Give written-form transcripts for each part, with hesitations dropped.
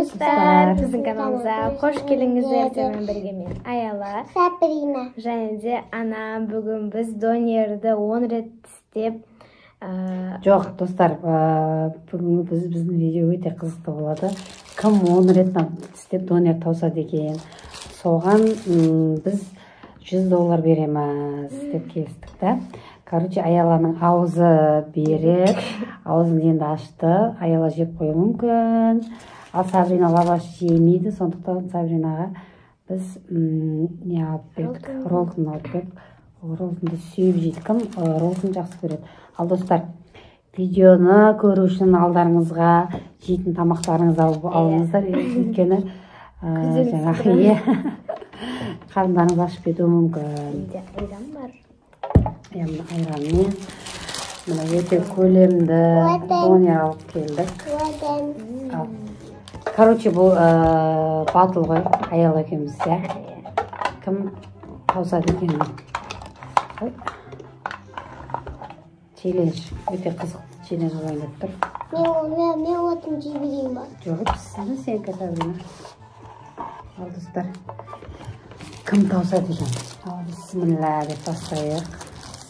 достар, біздің каналымызға қош келдіңіздер. Сіздермен бірге мен Аяла, Сабрина және де анам. Бүгін біз донерді 10 рет істеп. Жоқ, достар, бүгін біздің видео өте қызықты болады. Кім 10 рет істеп донер таусады екен. Соған біз $100 береміз деп келістік та. Короче, Аяланың аузы беріп, аузын енді ашты. Аяла жеп қою мүмкін. Ал Сабрина лаваш жемейді, сондықтан Сабринаға біз не алып бердік? Роллтон алып бердік. Роллтонды сүйіп жейді. Кім роллтон жақсы көреді? Ал достар, видеоны көру үшін алдарыңызға жейтін тамақтарыңызды алыңыздар. Өйткені қарындарыңыз ашып кетуі мүмкін. Айран бар. Айранмен мына өте көлемді донер алып келдік. Короче, бұл батыл ғой, Аяла екеуміз, кім таусады екен. Челлендж, өте қызықты челлендж ойнап тұр. Мен отын жебейін ба? Жоқ, пісіңді сен Сабрина. Ал достар, кім таусады екен? Ал бисмилля деп бастайық.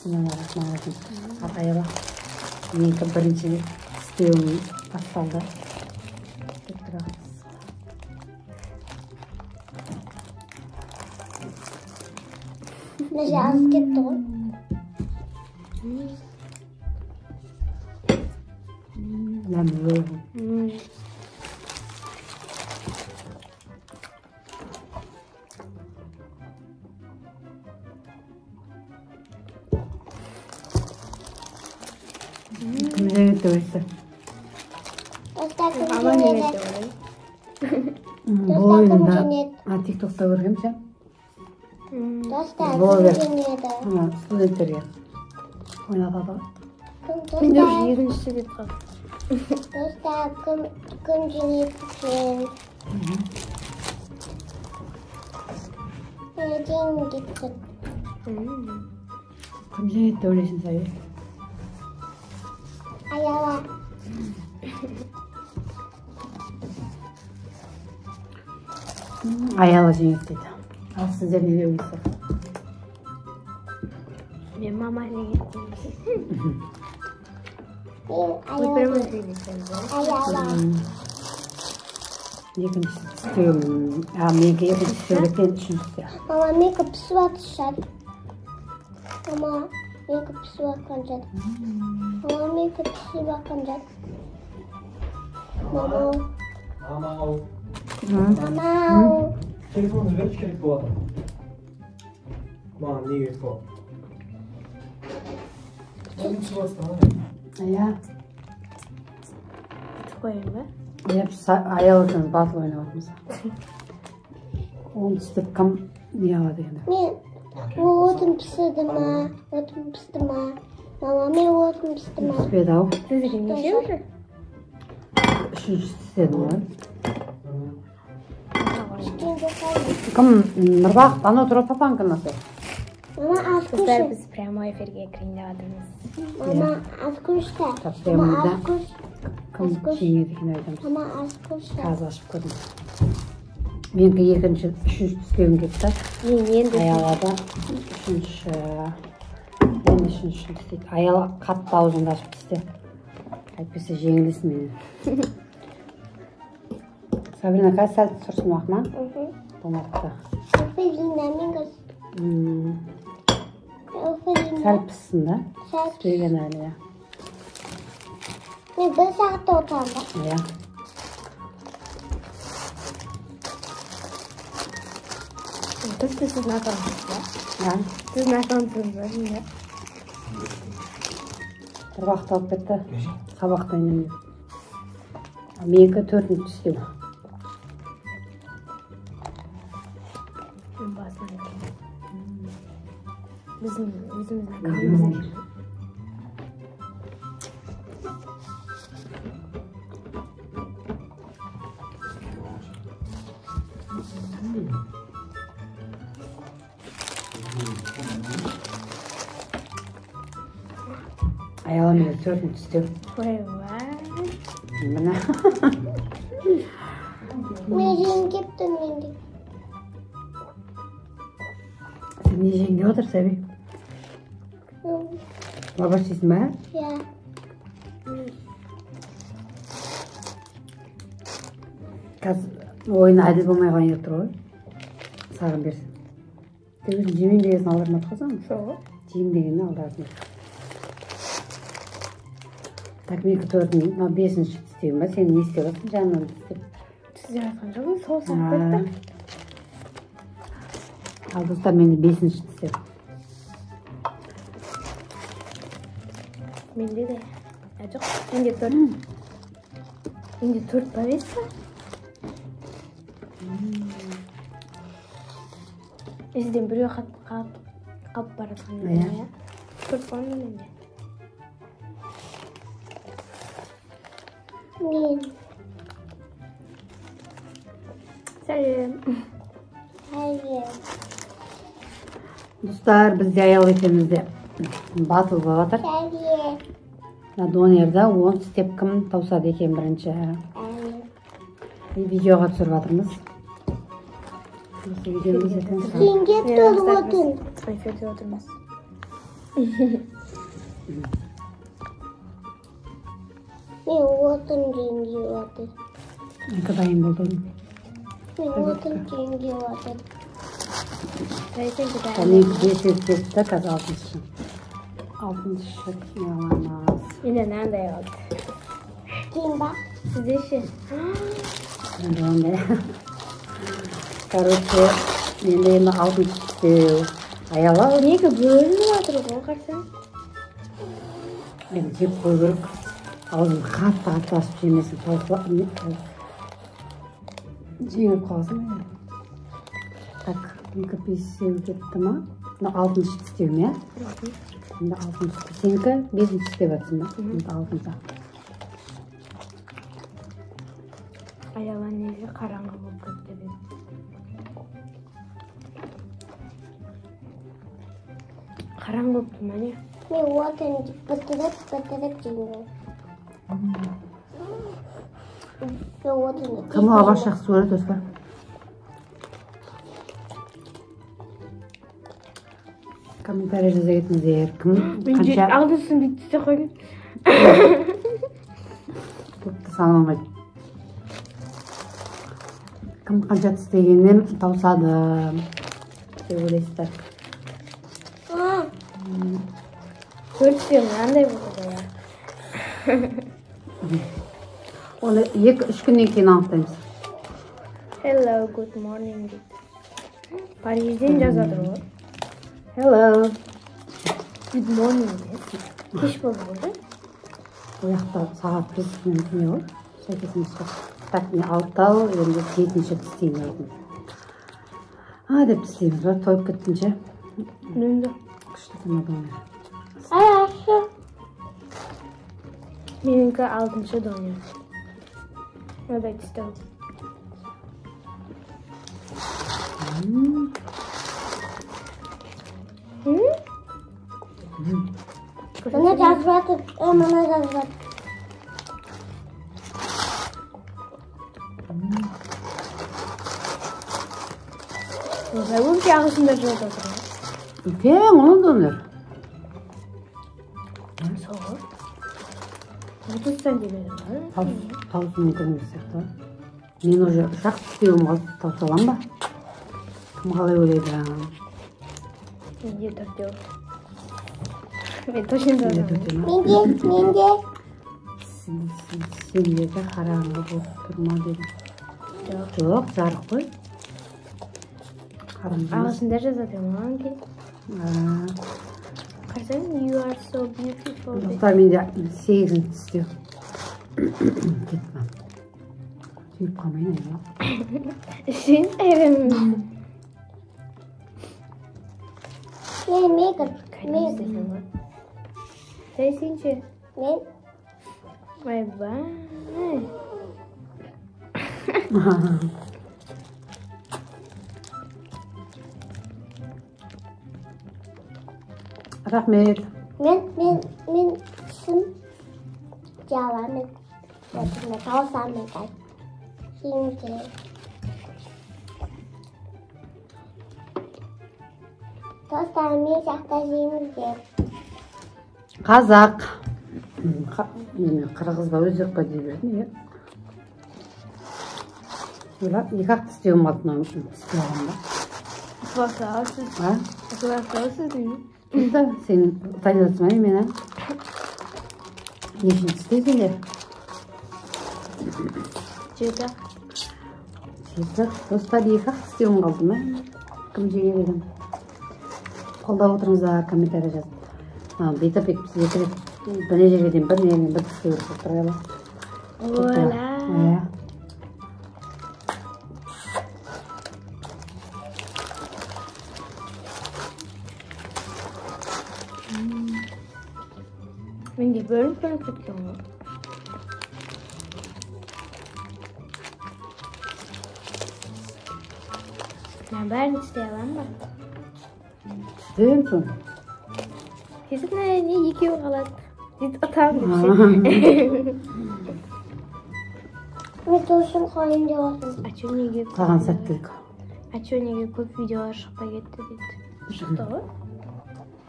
Ал Аяла, менікі бірінші істеуім басталды. Нәже аз кетті ғой. Ләмлі. Кім жеңеді өсі? Достар кім Мама жеңеді? Бұл ойында тиктокта көргем сен? Достар Блогер. кім жеңеді? Студенттерге ойнатады. Мен де уже екіншісі деп қалдым. Достар кім жеңеді екен? Жеңіп кетті. Кім жеңеді деп ойлайсың, Сәби? Аяла. Аяла жеңеді дейді. Ал сіздер не ойлайсыздар? Мен мама жеңеді. Аяла. Екінші істеуім, менікі екінші істеуліктен үшіншісі. Мама, менікі пісіп атышар. Мама, менікі пісіп атқан жат. Mama, meniki pişirip bakın can. Mama. Mama. Telefonunuzu ver, gerek bu adam. Aman, ne gerek bu? Sen mi sıvası tamam Ya. Koyayım mı? Ayalasınız, batıl oynamamız. Onu istep kım ne aladı yani? Ben otun pişirdim ha. Otun pişirdim ha. Mama, men otun pişirdim ha. Pişirdi av. Siz yemişim mi? Üçüncüsü istedim var. İkinci kaldı. Kım nırbaqtan oturup papankı nasıl? Mama, az Kızlar kuşu. biz premo efirge kırınladınız. Mama, az kuşta. Tabii, Mama, burada. az kuş. Kım жеңеді öyle. Mama, az kuşta. Қазір ашып көрдім. Менікі екінші, үшінші істеуім кетті. Аялада үшінші істейді. Аяла қатты аузыңды ашып істе. Әйтпесе жеңілесің мені. Сабрина, қазір сәл тұрсын мақман. Томатты. Офелина, мен кыз. Офелина. Сәл піссін да. Піспеген әлі. Мен бір сағатта отырамын. Иә. Siz знакомсыз, да? Ja. Siz знакомсыз ба? Бір уақыт алып кетті. Сабақта айнам. Менікі төртінші істеу. Басынан екен. Біздің өзіміздің қамымыз екен. Аяламын төртінші істеу. Ой, вай. Міне. Men жеңгептін менде. Sen ne yiyeceksin otur Sebi? Baba şeysin be? Ya. Kaz oyuna adil bulmay qo'ygan yo'q tur. Sağın bersin. Dedim jimin degesini aldırma atqazam. Şoğu. Jim degeni aldarsın. Tak meniki 4-nji, 5-nji isteyim ben. Sen ne istiyorsun? Canım istep. Siz yaratkan joğun soğuk sarıp ketdi. Al dostlar meni 5-nji istep. Mende de. Acık. Mende 4. Mende 4 var etse. Bizden biri kap barasın. Ya. 4 var mı mende? Men. Selam. Hayır. Dostlar biz de ayal ekemizde batıl bo'latar. Hayır. Donerda 10 step kim tavsadi ekan birinchi. Videoga tushirib atrimiz. Videomiz ekan. Жеңгеп тұрып отын. Эфирде отырмыз. Мен отын жеңгеп отын. Ne dayım bo'ldi. Мен отын жеңгеп отын. Sayısın ki ben. Tabii ki de kaz 6-nji. 6-nji yalamaz. Yine nerede yok? Kim bak? Siz işi. Donde. Короче, men endi 6-nji ayala Niye ki böyle mi vardır o bakarsan? men jep qo'yib ağzım qattiq basib yemesin. Жеңіп қалсын. Так, менікі 5 кетті ма? Мына 6-ншы істеуім, иә? Енді 6-ншы. Сенікі 5-нші істеп жатсың ба? Енді 6-ншы. Ayağlar neyse karanlık olup gitti benim. Karanlık oldu hani. Мен отын бітіріп жеңгеп. Мен отын. Кімі ағаш жақсы көреді достар? Комментарий жаза кетіңіздер. Кім Bence қанша aldısın bitti koyun. көпті санамайды. Кім қанша істегеннен таусады деп ойлайсыздар. Görüşüyorum nerede burada ya? Оны 2-3 күннен кейін анықтаймыз. Hello, good morning дейді. Parij'den жазады ғой. Hello. Good morning дейді. Кеш болды ғой. Ол жақта сағат 5-мен не ғой? Сәйкесіміз жоқ. Так, мен 6-тау, енді 7-нші істеймін едім. Деп істейміз ба? Тойып кеттінші. Nünde. Күшті күн Ayaşı. Benimki 6. donuyor. Nöbet istedim. Hı? Bana yazmadı. Bana yazmadı. Bakayım ki ağzında çok oturuyor. Үлкен, оны донор. Soğuk. 30 santimetre var. Таусы мүмкін емес сияқты. Мен уже ұшақ істеуім қалды, таусы алам ба? Кім қалай ойлайды? Менде 4 yok. Ben точно Менде да. төртеу ма? Менде. Сендерде қараңғы болып тұрма дедім. Жоқ, жарық қой. Қараңғы емес. Ağzında жазады hangi? Қарасаң, you are so beautiful. Достар, менде 8-нші істеу. Кетмем. Сүйіп қалмайын айма. Sen evim. Мен. Сәйсенші. Мен. Vay vay. Рахмет. Мен сым жаламын. Мен таусамын. Şimdi Dostlar men жақта жейміз деп. Қазақ. Қырғыз ба өзбек па дей бердім, иә. Ойлап, екі ақ тістеуім қалды мына тістеу алғанда. Бақса алсыз. А? Бақса алсыз деймін. Сен танып жатсың ба мені? Нешін тістейсіңдер? Жеті. Жеті. Достар, екі ақ тістеуім қалды ма? Кім жеген екен? Қолдап отырыңыздар, комментарий жазып. Бүйтіп екі рет бірне жерге дейін бір нерінен бір тістеу көріп тұрайла. Ола. Менде бөлініп кеткен ғой. Мен бәрін істей аламын ба? Істейін соң. Кезіп не екеуі қалады. Дейді атам деп ше. Мен тосын қойын деп отырмын. Ачу неге Қаған сәттілік. Ачу неге көп видеолар шықпай кетті дейді. Шықты ғой?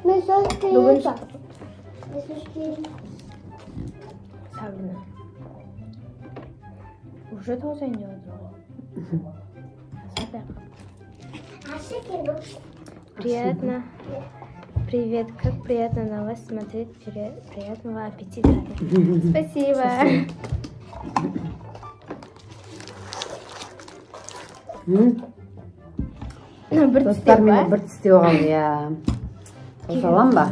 Мен сөз Бүгін кейін шықты. Мен сөз кейін. Сабина. Уже тоғызайын деп отыр ғой. Сапяқ. Приятно. Привет, как приятно на вас смотреть. Приятного аппетита. Спасибо. Бір Достар, тістеу менде ба? бір тістеу қалды, иә. Таусалам ба?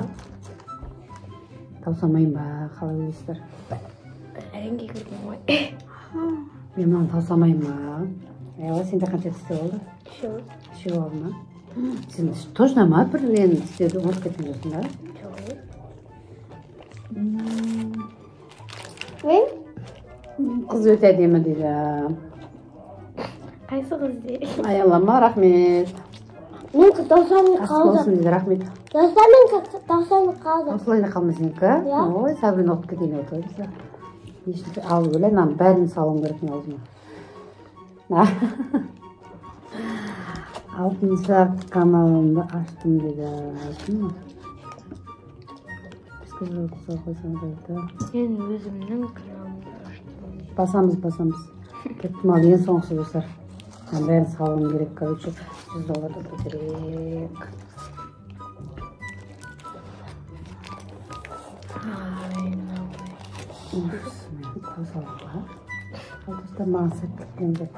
Таусамайын ба, қалай ойлайсыздар? Әрең кекірген ғой. Мен мынаны таусамайын ба? Айла, сенде қанша тістеу болды? Үшеу. Үшеу алды ма? Сен точно ма бір мен тістеуді ұмытып кеткен жоқсың да? Жоқ. Мен? Қыз өте әдемі дейді. Қайсы қыз дейді? Аялама, рахмет. Мен 90 Асыл қалды. болсын дейді, рахмет. Достар мен 90 қалды. Осылай да қалмайсыңкі? Иә. Ой, Сабрина оқып кетейін деп отыр бізде. Нешінші алып өле, мынаны бәрін салуым керек мен аузыма. Алтыншы каналымды аштым дейді. Бізге жолдыса қойсам дейді. Мен өзімнің каналымды аштым. Басамыз. Кеттім ал, ең соңғысы достар. Мен бәрін салуым керек, короче, $100 керек. Достар, маған сәттілік тілеңдер.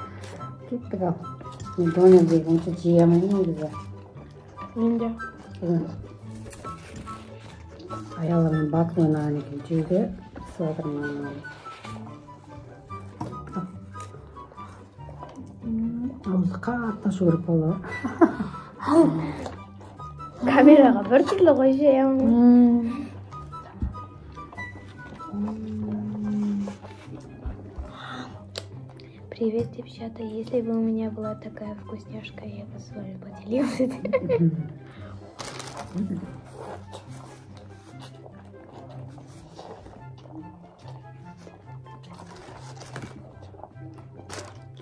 Кеттік ал. Мен донердегі онша жей алмаймын негізі. Мен де. Бүгін аялармен батыр ойнаған екен, жейді сыладырман. Аузы қатты ашу керек болды. Камераға бір түрлі ғой жеймін. Привет, девчата. Если бы у меня была такая вкусняшка, я бы с вами поделилась.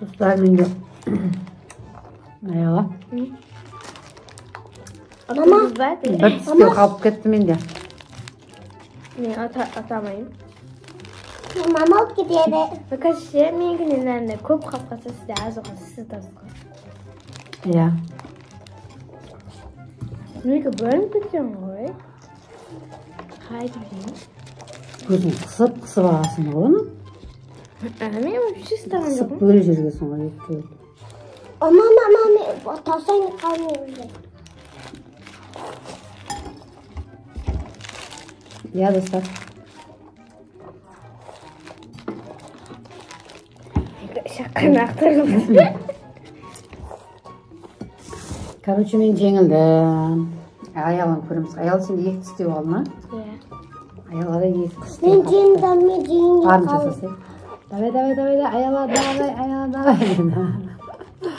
Достар, менде аяла Мама, бір тістеу қалып кетті менде. мен атамайым. Мама алып кетеді. Өкініші менікінен наверное көп қалып қалса сізде аз оған сіз тазға. Иә. Менікі бөлініп кеткен ғой. Қайтып жеймін. Көзін қысып аласың ғой оны. Мен вообще істаған Қысып жоқпын. бөле жергесің ғой екі. Мама, мен тасайын қалмайын. Иә, достар. Шаққан ақтырым. Короче, мен жеңілдім. Аяланы көреміз. Аял, сенде екі тістеу алды ма? Иә. Аялада екі тістеу Мен қалды. жеңдім, мен жеңдім Барын қалды. жасасай. Давай, аяла, давай.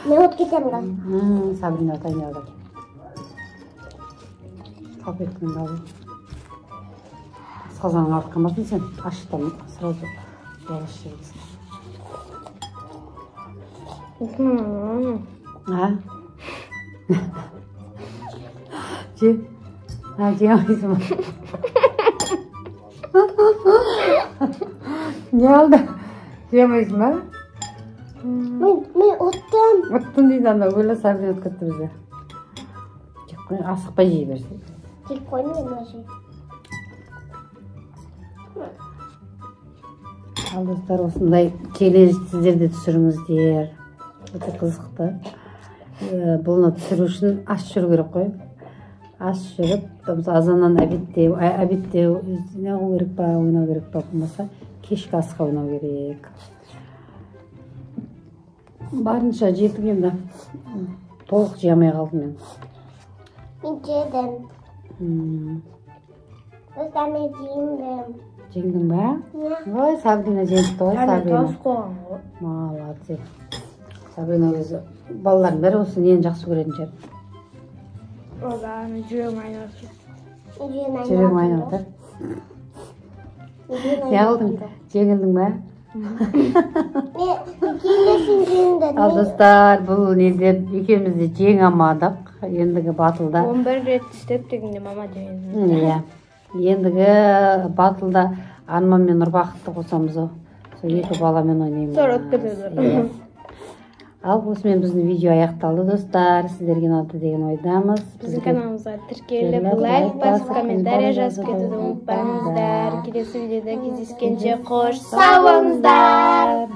Мен от кетемін ғой. Сабрина отайын алды. Қалып еттің алды. Қазанын алып қалмасын сен. Аштан сразу болаш жегізсің. Же. Жеңе алмайсың ба? Не алды? Жеңе алмайсың ба? Мен оттым. Оттым дейді анда өлі сабын өткетті бізде. Асықпай жей берсін. Жеп қойдым мен мына Ал достар, осындай челлендж сіздер де түсіріңіздер. Өте қызықты. Бұны түсіру үшін аш жүру керек қой. Аш жүріп, азаннан обедте ойнау керек па, болмаса кешкі асқа ойнау керек. Барынша жетіп енді толық жемей қалдым мен. Мен жедім. Достар, мен жеймін. Жеңдің ба? Ой, Сабрина жеңді ғой, Сабрина. Молодец. Сабрина өзі балалардың бәрі осы нені жақсы көретін шығар. Жүрегім айналды. Жүрегім айналды. Не қылдың? Жеңілдің ба? Келесің жеңді. Ал достар, бұл неде екеумізді жеңе алмадық. Ендігі батылда. 11 рет істеп дегенде мама жеңді. Иә. Ендігі батылда Арман мен Нұрбақытты қосамыз. Сол екі баламен ойнаймыз. Sonra өткізеді. Ал осымен біздің видео аяқталды достар. Сіздерге ұнады деген ойдамыз. Біздің каналымызға тіркеліп, лайк басып, комментария жазып кетуді ұмытпаңыздар. Келесі видеода кездескенше қош сау болыңыздар.